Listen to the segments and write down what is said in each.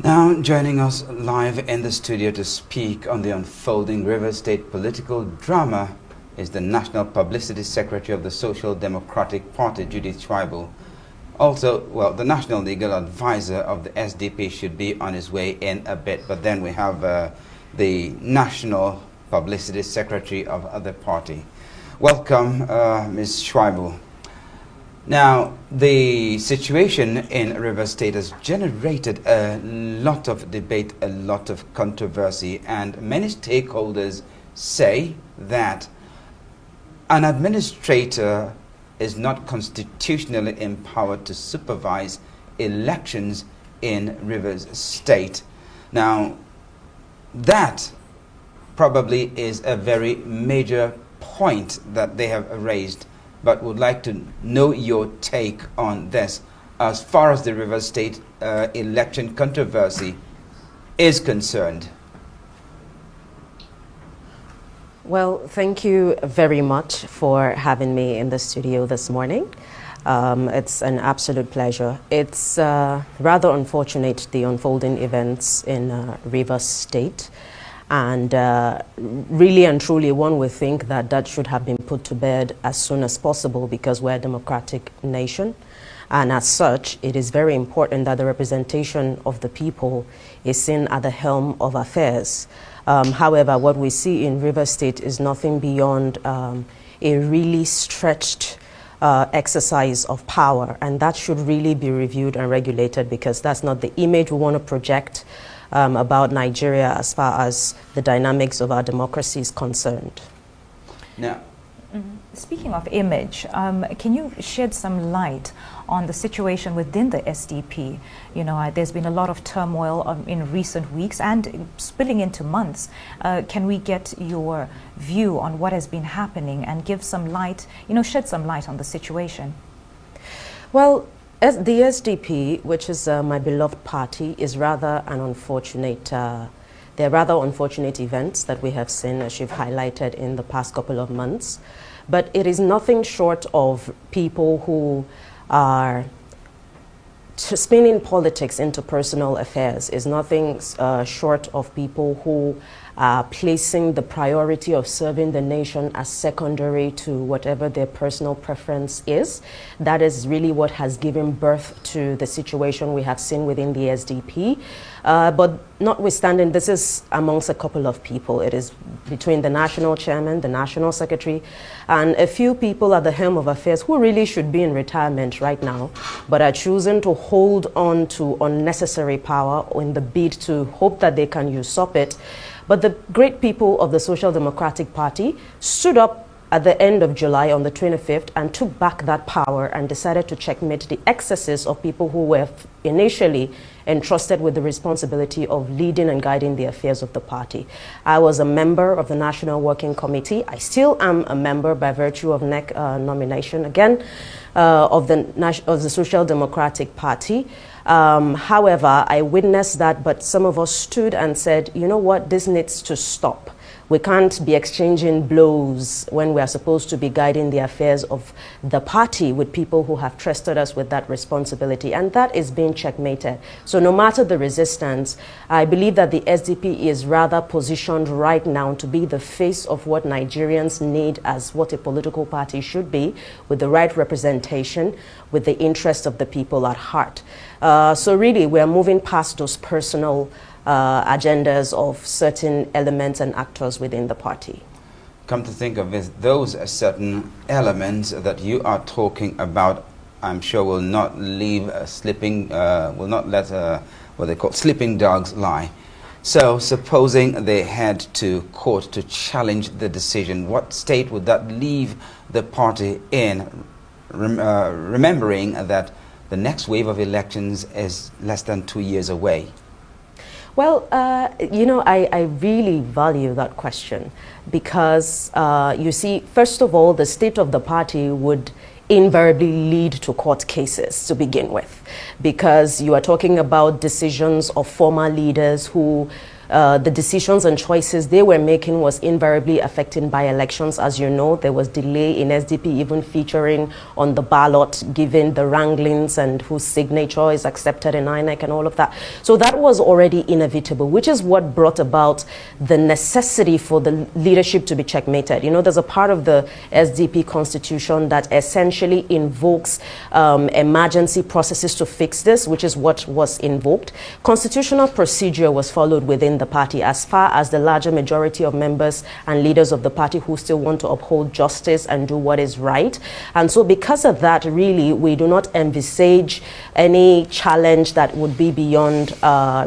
Now joining us live in the studio to speak on the unfolding River State political drama is the National Publicity Secretary of the Social Democratic Party, Judith Schweibel. Also, well, the National Legal Advisor of the SDP should be on his way in a bit, but then we have the National Publicity Secretary of the party. Welcome, Ms. Schweibel. Now, the situation in River State has generated a lot of debate, a lot of controversy, and many stakeholders say that an administrator is not constitutionally empowered to supervise elections in Rivers State. Now, that probably is a very major point that they have raised, but would like to know your take on this as far as the River State election controversy is concerned. Well, thank you very much for having me in the studio this morning. It's an absolute pleasure. It's rather unfortunate, the unfolding events in River State. And really and truly, one would think that that should have been put to bed as soon as possible because we're a democratic nation. And as such, it is very important that the representation of the people is seen at the helm of affairs. However, what we see in River State is nothing beyond a really stretched exercise of power. And that should really be reviewed and regulated because that's not the image we want to project about Nigeria as far as the dynamics of our democracy is concerned. Now, speaking of image, can you shed some light on the situation within the SDP? You know, there's been a lot of turmoil in recent weeks and spilling into months. Can we get your view on what has been happening and give some light, shed some light on the situation? Well, the SDP, which is my beloved party, is rather an unfortunate, they're rather unfortunate events that we have seen, as you've highlighted, in the past couple of months. But it is nothing short of people who are spinning politics into personal affairs. Is nothing short of people who are placing the priority of serving the nation as secondary to whatever their personal preference is. That is really what has given birth to the situation we have seen within the SDP. But notwithstanding, this is amongst a couple of people. It is between the national chairman, the national secretary, and a few people at the helm of affairs who really should be in retirement right now, but are choosing to hold on to unnecessary power in the bid to hope that they can usurp it. But the great people of the Social Democratic Party stood up at the end of July on the 25th and took back that power and decided to checkmate the excesses of people who were initially entrusted with the responsibility of leading and guiding the affairs of the party. I was a member of the National Working Committee. I still am a member by virtue of NEC nomination again of the Social Democratic Party. However, I witnessed that, but some of us stood and said, you know what, this needs to stop. We can't be exchanging blows when we are supposed to be guiding the affairs of the party with people who have trusted us with that responsibility, and that is being checkmated. So no matter the resistance, I believe that the SDP is rather positioned right now to be the face of what Nigerians need as what a political party should be, with the right representation, with the interest of the people at heart. So really, we are moving past those personal agendas of certain elements and actors within the party. come to think of it, those certain elements that you are talking about, I'm sure will not leave will not let what they call sleeping dogs lie. So supposing they head to court to challenge the decision, what state would that leave the party in, remembering that the next wave of elections is less than 2 years away? Well, you know, I really value that question because, you see, first of all, the state of the party would invariably lead to court cases to begin with, because you are talking about decisions of former leaders who the decisions and choices they were making was invariably affecting by-elections. As you know, there was delay in SDP even featuring on the ballot, given the wranglings and whose signature is accepted in INEC and all of that. So that was already inevitable, which is what brought about the necessity for the leadership to be checkmated. You know, there's a part of the SDP constitution that essentially invokes emergency processes to fix this, which is what was invoked. Constitutional procedure was followed within the party as far as the larger majority of members and leaders of the party who still want to uphold justice and do what is right. And so because of that, really, we do not envisage any challenge that would be beyond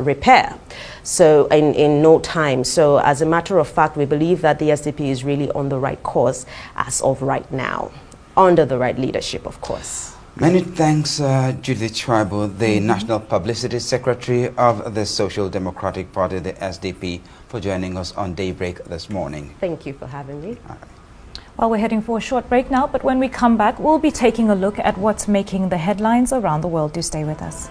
repair. So in no time. So as a matter of fact, we believe that the SDP is really on the right course as of right now, under the right leadership, of course. Many thanks, Judith Tribal, the National Publicity Secretary of the Social Democratic Party, the SDP, for joining us on Daybreak this morning. Thank you for having me. Well, we're heading for a short break now, but when we come back, we'll be taking a look at what's making the headlines around the world. Do stay with us.